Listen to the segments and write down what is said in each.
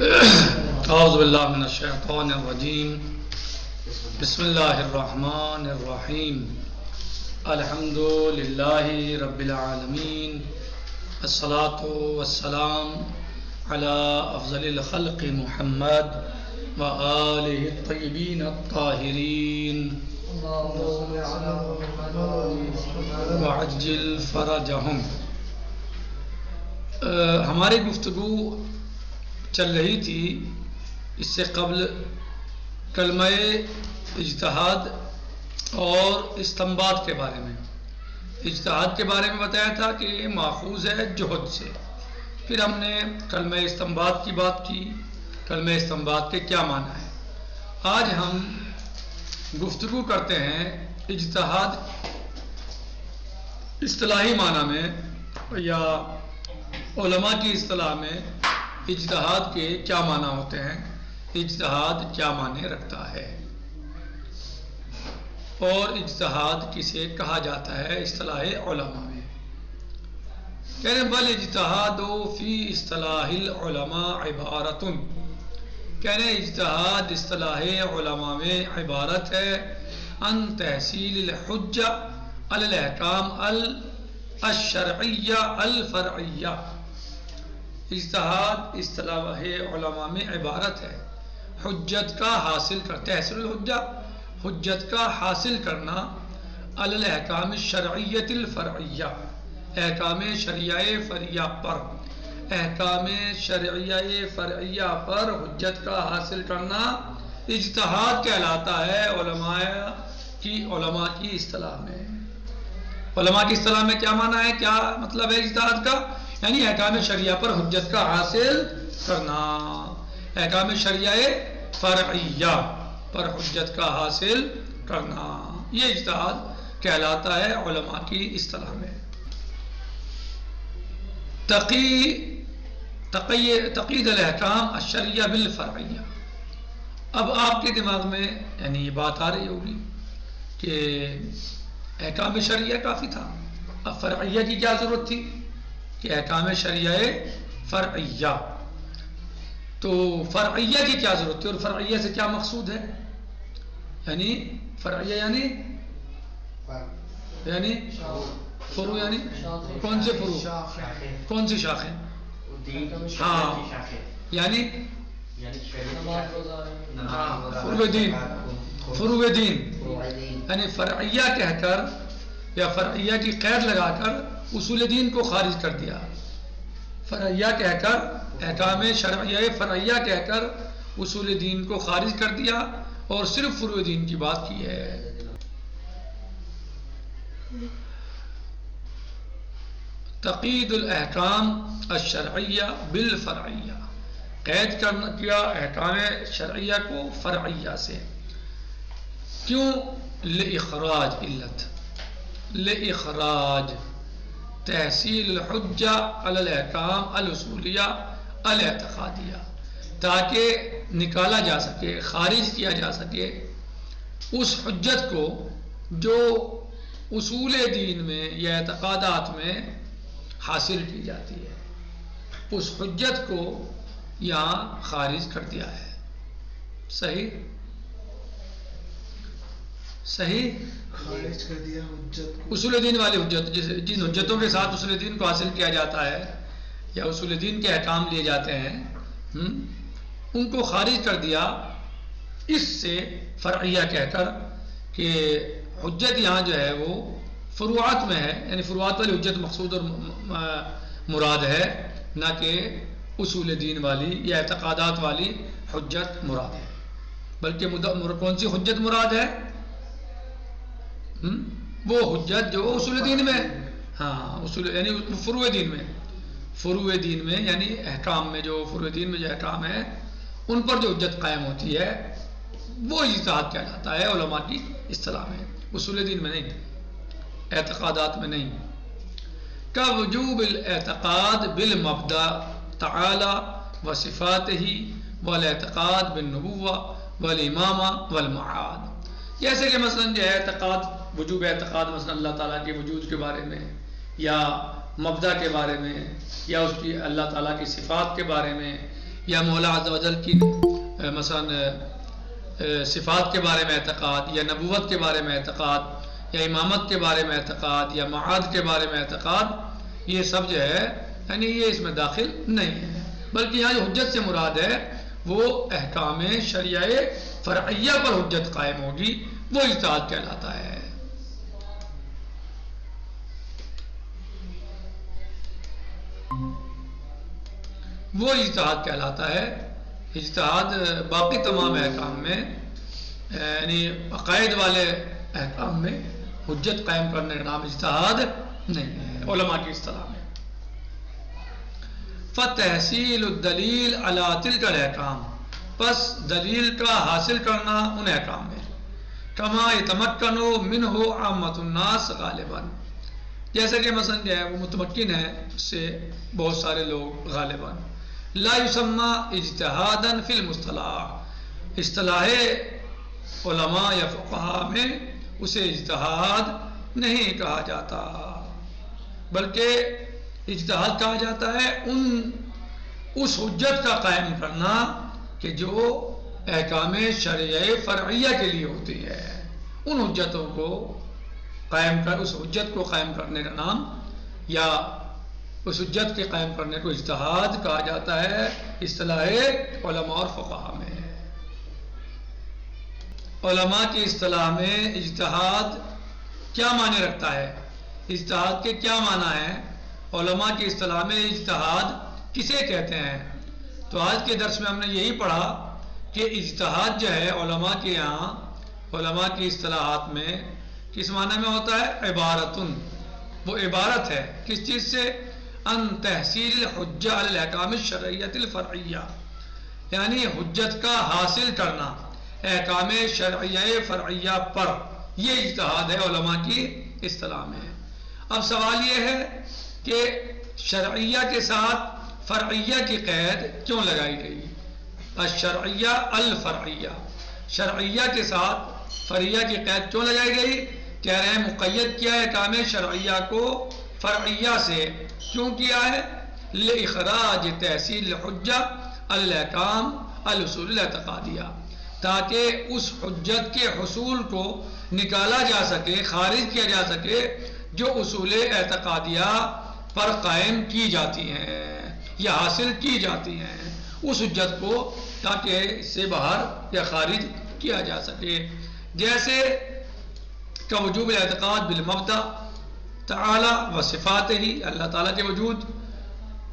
اعوذ باللہ من الشیطان الرجیم بسم اللہ الرحمن الرحیم الحمد للہ رب العالمین الصلاۃ والسلام علی افضل الخلق محمد وآلہ الطیبین الطاہرین وعجل فرجہم۔ ہماری گفتگو چل رہی تھی اس سے قبل کلمہ اجتہاد اور استنباط کے بارے میں۔ اجتہاد کے بارے میں بتایا تھا کہ ماخوذ ہے جہد سے، پھر ہم نے کلمہ استنباط کی بات کی، کلمہ استنباط کے کیا معنی ہے۔ آج ہم گفتگو کرتے ہیں اجتہاد اصطلاحی معنی میں یا علماء کی اصطلاح میں اجتہاد کے کیا معنی ہوتے ہیں، اجتہاد کیا معنی رکھتا ہے، اور اجتہاد کسے کہا جاتا ہے اصطلاح علماء میں۔ کہتے ہیں بل اجتہاد فی اصطلاح العلماء عبارت، کہتے ہیں اجتہاد اصطلاح علماء میں عبارت ہے ان تحصیل الحجہ علی الاحکام الشرعیہ الفرعیہ۔ اجتہاد اصطلاح علماء میں عبارت ہے حجت کا حاصل کرنا، تحصیل الحجہ، حجت کا حاصل کرنا، علی الاحکام الشرعیۃ الفرعیہ، احکام شرعیہ فرعیہ پر، احکام شرعیہ فرعیہ پر حجت کا حاصل کرنا اجتہاد کہلاتا ہے علماء کی اصطلاح میں۔ علماء کی اصطلاح میں کیا معنی ہے، کیا مطلب ہے اجتہاد کا؟ یعنی احکام شرعیہ پر حجت کا حاصل کرنا، احکام شرعیہ فرعیہ پر حجت کا حاصل کرنا، یہ اجتہاد کہلاتا ہے علماء کی اصطلاح میں۔ تقید الاحکام الشرعیہ بالفرعیہ۔ اب آپ کے دماغ میں یعنی یہ بات آ رہی ہوگی کہ احکام شرعیہ کافی تھا، اب فرعیہ کی کیا ضرورت تھی کہ احکام شرعیہ فرعیہ، تو فرعیہ کی کیا ضرورت تھی اور فرعیہ سے کیا مقصود ہے؟ یعنی فرعیہ یعنی فروع، یعنی کون سے فروع، کون سی شاخیں؟ ہاں، یعنی فروع دین، یعنی فرعیہ کہہ کر یا فرعیہ کی قید لگا کر اصول دین کو خارج کر دیا، فرعیہ کہہ کر احکام شرعیہ فرعیہ کہہ کر اصول دین کو خارج کر دیا اور صرف فروع دین کی بات کی ہے۔ تقید الاحکام الشرعیہ بالفرعیہ، قید کرنا کیا احکام شرعیہ کو فرعیہ سے، کیوں؟ لإخراج علت، لإخراج تحصیل الحجہ علی الاحکام الاصولیہ الاعتقادیہ، تاکہ نکالا جا سکے، خارج کیا جا سکے اس حجت کو جو اصول دین میں یا اعتقادات میں حاصل کی جاتی ہے، اس حجت کو یہاں خارج کر دیا ہے۔ صحیح خارج کر دیا حجت کو، اصول دین والی حجت، جن حجتوں کے ساتھ اصول دین کو حاصل کیا جاتا ہے یا اصول دین کے احکام لیے جاتے ہیں، ان کو خارج کر دیا اس سے فرعیہ کہہ کر کہ حجت یہاں جو ہے وہ فروعات میں ہے، یعنی فروعات والی حجت مقصود اور مراد ہے، نہ کہ اصول دین والی یا اعتقادات والی حجت مراد ہے، بلکہ کون سی حجت مراد ہے؟ وہ حجت جو اصول دین میں، ہاں اصول یعنی فروع دین میں یعنی احکام میں، جو فروع دین میں جو احکام ہیں ان پر جو حجت قائم ہوتی ہے وہ اجتہاد کہلاتا ہے علماء کی اصطلاح میں، اصول دین میں نہیں، اعتقادات میں نہیں۔ کا وجوب الاعتقاد بالمبدا تعالی و صفاتہ والاعتقاد بالنبوہ والامامہ والمعاد، جیسے کہ مثلا جو ہے اعتقاد، وجوب اعتقاد مثلا اللہ تعالیٰ کے وجود کے بارے میں یا مبدا کے بارے میں یا اس کی اللہ تعالیٰ کی صفات کے بارے میں یا مولا عز و جل کی مثلا صفات کے بارے میں اعتقاد، یا نبوت کے بارے میں اعتقاد، یا امامت کے بارے میں اعتقاد، یا معاد کے بارے میں اعتقاد، یہ سب جو ہے یعنی یہ اس میں داخل نہیں ہے، بلکہ یہاں جو حجت سے مراد ہے وہ احکام شرعیہ فرعیہ پر حجت قائم ہوگی، وہ اجتہاد کہلاتا ہے۔ وہ اجتہاد کہلاتا ہے۔ اجتہاد باقی تمام احکام میں یعنی عقائد والے احکام میں حجت قائم کرنے کا نام اجتہاد نہیں ہے علماء کی اصطلاح میں۔ فتحصیل الدلیل علی تلک الاحکام، پس دلیل کا حاصل کرنا ان احکام میں، کما یتمکن منہ عامۃ الناس غالباً، جیسا کہ مثلا جو ہے وہ متمکن ہے اس سے بہت سارے لوگ غالباً، لا یسمى اجتہادا فی المصطلح، اصطلاح علماء یا فقہاء میں اسے اجتہاد نہیں کہا جاتا، بلکہ اجتہاد کہا جاتا ہے اس حجت کا قائم کرنا کہ جو احکام شرعیہ فرعیہ کے لیے ہوتی ہے، ان حجتوں کو اس حجت کو قائم کرنے کا نام یا اس حجت کے قائم کرنے کو اجتہاد کہا جاتا ہے اصطلاح علماء اور فقہاء میں۔ علماء کی اصطلاح میں اجتہاد کیا معنی رکھتا ہے؟ اجتہاد کے کیا معنی ہیں؟ علماء کی اصطلاح میں اجتہاد کسے کہتے ہیں؟ تو آج کے درس میں ہم نے یہی پڑھا کہ اجتہاد جو ہے علماء کے یہاں، علماء کی اصطلاحات میں کس معنی میں ہوتا ہے؟ عبارتن، وہ عبارت ہے کس چیز سے؟ ان تحصیل الحجہ علی الاحکام الشرعیۃ الفرعیہ، یعنی حجت کا حاصل کرنا احکام شرعیہ فرعیہ پر، یہ اجتہاد ہے علماء کی اصطلاح میں۔ اب سوال یہ ہے کہ شرعیہ کے ساتھ فرعیہ کی قید کیوں لگائی گئی؟ الشرعیہ الفرعیہ، شرعیہ کے ساتھ فرعیہ کی قید کیوں لگائی گئی؟ کہہ رہے ہیں مقید کیا ہے احکام شرعیہ کو فرعیہ سے، کیوں کیا ہے؟ لِإِخْرَاجِ تَحْصِيلِ الْحُجَّةِ الْأَحْكَامِ الْأُصُولِ الْاعْتِقَادِيَّةِ، تاکہ اس حجت کے حصول کو نکالا جا سکے، خارج کیا جا سکے جو اصول اعتقادیہ پر قائم کی جاتی ہیں یا حاصل کی جاتی ہیں، اس حجت کو تاکہ اس سے باہر یا خارج کیا جا سکے، جیسے کہ وجوب الاعتقاد بالمبدأ تعالی و صفاتہ، اللہ تعالیٰ کے وجود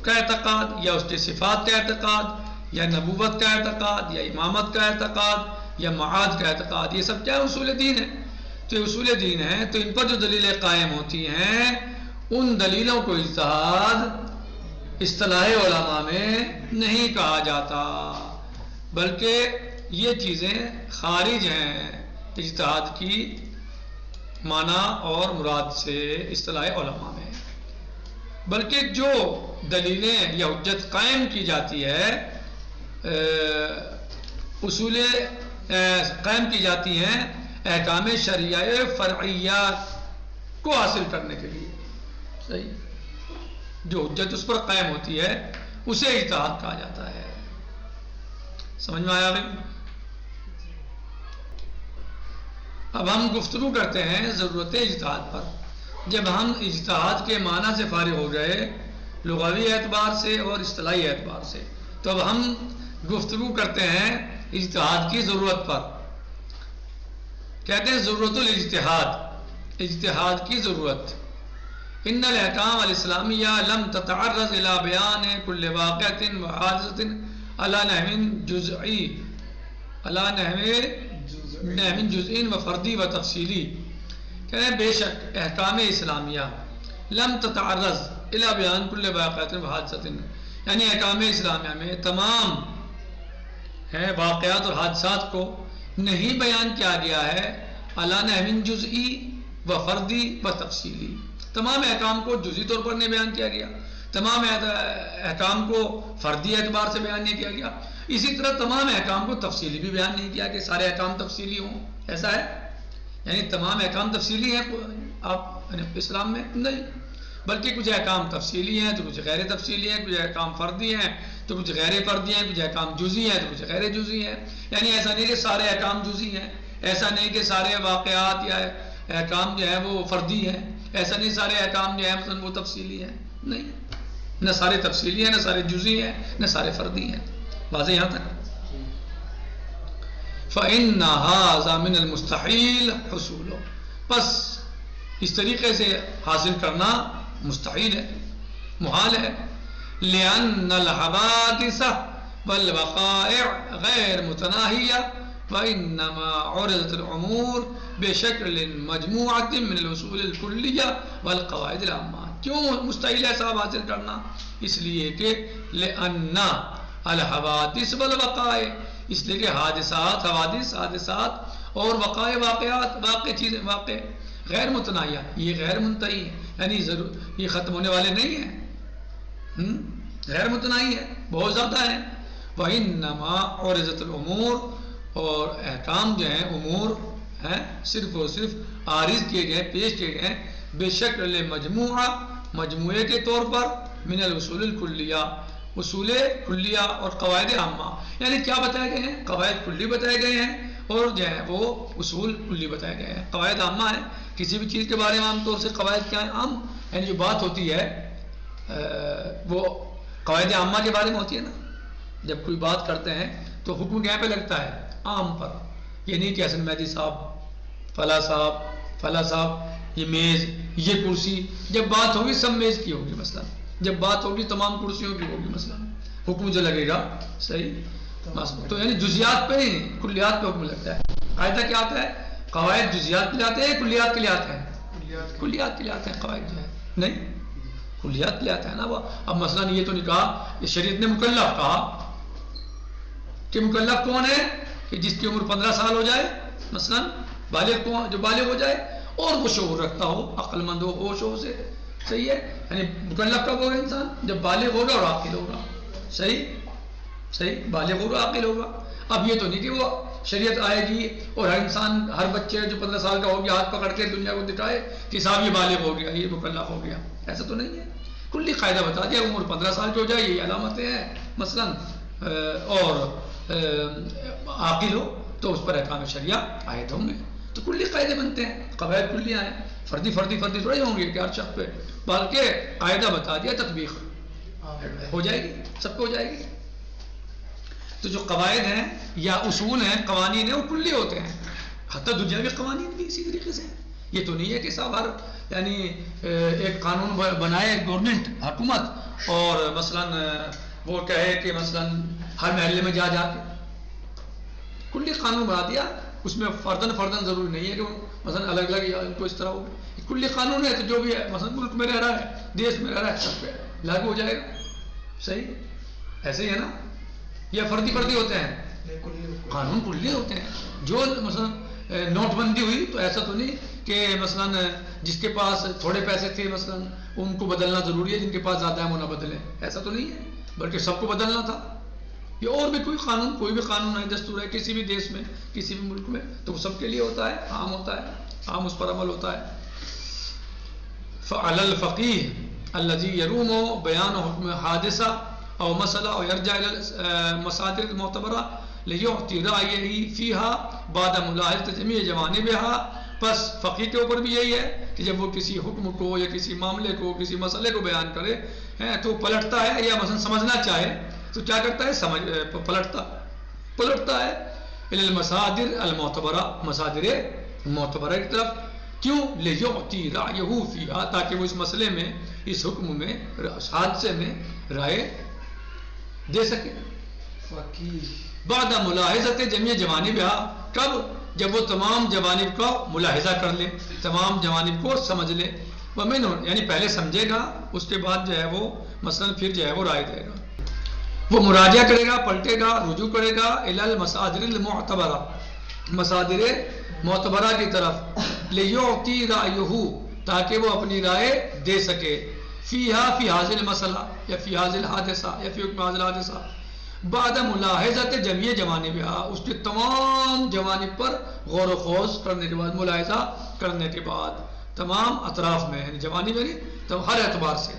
کا اعتقاد یا اس کے صفات کا اعتقاد یا نبوت کا اعتقاد یا امامت کا اعتقاد یا معاد کا اعتقاد، یہ سب کیا اصول دین ہے؟ تو اصول دین ہیں، تو ان پر جو دلیلیں قائم ہوتی ہیں ان دلیلوں کو اجتہاد اصطلاح علماء میں نہیں کہا جاتا، بلکہ یہ چیزیں خارج ہیں اجتہاد کی معنی اور مراد سے اصطلاح علماء میں، بلکہ جو دلیلیں یا حجت قائم کی جاتی ہے، اصول قائم کی جاتی ہیں احکام شرعیہ فرعیہ کو حاصل کرنے کے لیے، صحیح، جو حجت اس پر قائم ہوتی ہے اسے اجتہاد کہا جاتا ہے۔ سمجھ میں آیا بھائی؟ اب ہم گفتگو کرتے ہیں ضرورت اجتہاد پر۔ جب ہم اجتہاد کے معنی سے فارغ ہو گئے لغوی اعتبار سے اور اصطلاحی اعتبار سے، تو اب ہم گفتگو کرتے ہیں اجتہاد کی ضرورت پر۔ کہتے ہیں ضرورت الاجتہاد، اجتہاد کی ضرورت۔ ان الاحکام الاسلامیہ لم تتعرض الى بیان کل واقعۃ وحادثۃ علی نحو جزئی، علی نحو جزئی و فردی و تفصیلی۔ کہتے ہیں بے شک احکام اسلامیہ لم تتعرض الى بیان کل واقعۃ وحادثۃ، یعنی احکام اسلامیہ میں تمام واقعات اور حادثات کو نہیں بیان کیا گیا ہے علی نحو جزئی و فردی و تفصیلی، تمام احکام کو جزئی طور پر نہیں بیان کیا گیا، تمام احکام کو فردی اعتبار سے بیان نہیں کیا گیا، اسی طرح تمام احکام کو تفصیلی بھی بیان نہیں کیا کہ سارے احکام تفصیلی ہوں، ایسا ہے؟ یعنی تمام احکام تفصیلی ہیں آپ اسلام میں؟ نہیں، بلکہ کچھ احکام تفصیلی ہیں تو کچھ غیر تفصیلی ہیں، کچھ احکام فردی ہیں تو کچھ غیر فردی ہیں، کچھ احکام جزئی ہیں تو کچھ غیر جزئی ہیں. یعنی ایسا نہیں کہ سارے احکام جزئی ہیں، ایسا نہیں کہ سارے واقعات یا احکام جو ہیں وہ فردی ہیں، ایسا نہیں سارے احکام جو ہیں مثلا وہ تفصیلی ہیں. نہیں، نہ سارے تفصیلی ہیں، نہ سارے جزئی ہیں، نہ سارے فردی ہیں. واضح یہاں تک؟ فَإِنَّ هَذَا مِنَ الْمُسْتَحِيلِ حُصُولُ، بس اس طریقے سے حاصل کرنا مستحیل ہے، محال ہے. لِأَنَّ الْحَوَادِثَ وَالْوَقَائِعَ غَيْرَ مُتَنَاهِيَةٍ وَإِنَّمَا عُرِضَتِ الْأُمُورُ بِشَكْلٍ مَجْمُوعَةٍ مِنَ الْأُصُولِ الْكُلِّيَّةِ وَالْقَوَاعِدِ الْعَامَّةِ. کیوں مستحیل ہے صاحب حاصل کرنا؟ اس لیے کہ لِأَنَّ الْحَوَادِثَ وَالْوَقَائِعَ، اس لیے کہ حادثات، حوادث، حادثات اور وقائع، واقعات، واقع چیزیں، واقع غیر متناہیہ، یہ غیر منتہی ہے، یعنی ضرور یہ ختم ہونے والے نہیں ہیں، غیر متناہی ہے، بہت زیادہ ہیں. وَإِنَّمَا عُرِضَتِ الْأُمُورُ، اور احکام جو ہیں، امور ہیں، صرف اور صرف عارض کیے گئے، پیش کیے گئے بے شکل مجموعہ، مجموعے کے طور پر، من الاصول الکلیہ، اصول کلیہ اور قواعد عامہ. یعنی کیا بتائے گئے ہیں؟ قواعد کلی بتائے گئے ہیں اور جو ہے وہ اصول کلی بتائے گئے ہیں. قواعد عامہ ہیں، کسی بھی چیز کے بارے میں عام طور سے قواعد کیا ہیں؟ عام، یعنی جو بات ہوتی ہے وہ قواعد عامہ کے بارے میں ہوتی ہے نا. جب کوئی بات کرتے ہیں تو حکم کہاں پہ لگتا ہے؟ عام پر. یہ نہیں کہ حسن مہدی صاحب، فلاں صاحب، فلاں صاحب، یہ میز، یہ کرسی، جب بات ہوگی سب میز کی ہوگی مثلا، جب بات ہوگی تمام کرسیوں کی ہوگی مثلا، حکم جو لگے گا صحیح. تو یعنی جزیات پہ ہی، کلیات پہ حکم لگتا ہے. قاعدہ کیا آتا ہے؟ قواعد جزیات کے لیے آتے ہیں، کلیات کے لیے آتے ہیں؟ کلیات کے لیے آتے ہیں قواعد جو ہے، نہیں کلیات کے لیے آتا ہے نا وہ. اب مثلا یہ تو نہیں کہا، یہ شریعت نے مکلف کہا کہ مکلف کون ہے؟ کہ جس کی عمر 15 سال ہو جائے مثلا، بالغ کون؟ جو بالغ ہو جائے اور وہ شعور رکھتا ہو، عقل مند ہو، ہوش ہو سے. صحیح ہے، یعنی مکلف کب ہوگا انسان؟ جب بالغ ہوگا اور عاقل ہوگا. صحیح صحیح، بالغ ہوگا، عاقل ہوگا. اب یہ تو نہیں کہ وہ شریعت آئے گی اور ہر انسان، ہر بچے جو 15 سال کا ہو گیا ہاتھ پکڑ کے دنیا کو دکھائے کہ صاحب یہ بالغ ہو گیا، یہ مکلف ہو گیا. ایسا تو نہیں ہے. کلی قاعدہ بتا دیا، عمر 15 سال کی ہو جائے یہ علامتیں ہیں مثلا، اور عاقل ہو تو اس پر احکام شریعہ عائد ہوں گے. تو کلی قاعدے بنتے ہیں، قواعد کلیاں ہیں، فردی فردی فردی تھوڑے ہوں گے کہ ہر شخص پہ، بلکہ قاعدہ بتا دیا، تطبیق ہو جائے گی، سب کو ہو جائے گی. تو جو قواعد ہیں یا اصول ہیں، قوانین ہیں، وہ کلی ہوتے ہیں. حتی دنیاوی قوانین بھی اسی طریقے سے. یہ تو نہیں ہے کہ صاحب ہر یعنی ایک قانون بنائے گورنمنٹ، حکومت، اور مثلا وہ کہے کہ مثلا ہر محلے میں جا کے کلی قانون بنا دیا. اس میں فردن فردن ضروری نہیں ہے کہ مثلا الگ الگ یا ان کو اس طرح ہو. کلی قانون ہے تو جو بھی ہے مثلا ملک میں رہ رہا ہے، دیش میں رہ رہا ہے، سب پہ لاگو ہو جائے گا. صحیح ایسے ہی ہے نا. یا فردی فردی ہوتے ہیں؟ قانون کلی ہوتے ہیں. جو مثلا نوٹ بندی ہوئی تو ایسا تو نہیں کہ مثلا جس کے پاس تھوڑے پیسے تھے مثلا ان کو بدلنا ضروری ہے، جن کے پاس زیادہ ہے وہ نہ بدلیں. ایسا تو نہیں ہے، بلکہ سب کو بدلنا تھا. یا اور بھی کوئی قانون، کوئی بھی قانون ہے، دستور ہے کسی بھی دیش میں، کسی بھی ملک میں، تو وہ سب کے لیے ہوتا ہے، عام ہوتا ہے، عام اس پر عمل ہوتا ہے. فعلی الفقیہ الذی یروم بیان حکم حادثہ او مسئلہ او یرجع الی المصادر المعتبرہ لیعطی رأیہ فیہا بعد ملاحظۃ جمیع جوانبہا. بس فقیہ کے اوپر بھی یہی ہے کہ جب وہ کسی حکم کو یا کسی معاملے کو، کسی مسئلے کو بیان کرے تو پلٹتا ہے، یا مثلا سمجھنا چاہے تو کیا کرتا ہے؟ پلٹتا ہے الی المصادر المعتبرہ، مصادر معتبرہ کی طرف. کیوں؟ لیعطی رأیہ فیہا، تاکہ وہ اس مسئلے میں، اس حکم میں، اس حادثے میں رائے دے سکے. بعد ملاحظت جمیع جوانبہا، کب؟ جب وہ تمام جوانب کو ملاحظہ کر لے، تمام جوانب کو سمجھ لے. یعنی پہلے سمجھے گا، اس کے بعد جو ہے وہ مثلا پھر جو ہے وہ رائے دے گا. وہ مراجعہ کرے گا، پلٹے گا، رجوع کرے گا الی المصادر المعتبرہ، مصادر معتبرہ کی طرف. لیعطی رأیہ، تاکہ وہ اپنی رائے دے سکے. فیہا، فی حاضر مسئلہ، یا فی حاضر حادثہ، یا فی حکم حاضر حادثہ. بعد ملاحظت جمیع جوانبہا، اس کے تمام جوانب پر غور و خوض کرنے کے بعد، ملاحظہ کرنے کے بعد، تمام اطراف میں، یعنی جوانب یعنی ہر اعتبار سے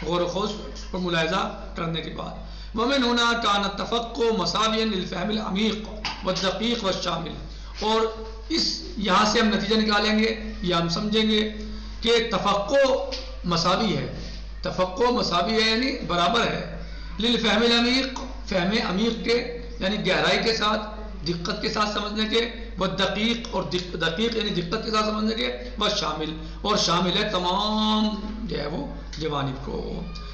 غور و خوض اور ملاحظہ کرنے کے بعد. ومن هنا كان التفقه مساويا للفهم العميق والدقيق والشامل. اور اس یہاں سے ہم نتیجہ نکالیں گے یا ہم سمجھیں گے کہ تفقه مساوی ہے. تفقه مساوی ہے یعنی برابر ہے للفهم العميق، فہم عمیق کے یعنی گہرائی کے ساتھ، دقت کے ساتھ سمجھنے کے، وہ دقیق اور دقیق یعنی دقت کے ساتھ سمجھنے کے، وہ شامل اور شامل ہے تمام جو ہے وہ جوانب کو.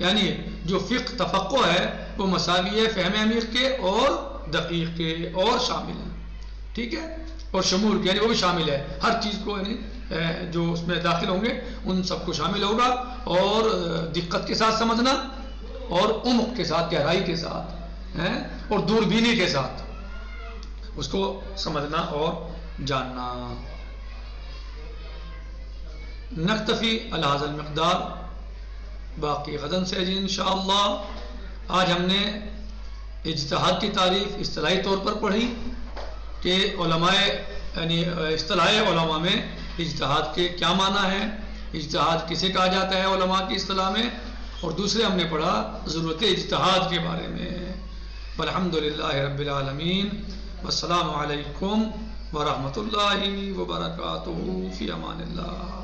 یعنی جو فقہ تفقہ ہے وہ مساوی ہے فہم عمیق کے اور دقیق کے اور شامل ہے. ٹھیک ہے، اور شمول کے یعنی وہ بھی شامل ہے ہر چیز کو، یعنی جو اس میں داخل ہوں گے ان سب کو شامل ہوگا. اور دقت کے ساتھ سمجھنا اور عمق کے ساتھ، گہرائی کے ساتھ اور دوربینی کے ساتھ اس کو سمجھنا اور جاننا. نکتفی علی ھذا المقدار، باقی غدن سے جی انشاءاللہ. آج ہم نے اجتہاد کی تعریف اصطلاحی طور پر پڑھی کہ علماء یعنی اصطلاح علماء میں اجتہاد کے کیا معنی ہے، اجتہاد کسے کہا جاتا ہے علماء کی اصطلاح میں، اور دوسرے ہم نے پڑھا ضرورت اجتہاد کے بارے میں. والحمدللہ رب العالمین، والسلام علیکم ورحمۃ اللہ وبرکاتہ، فی امان اللہ.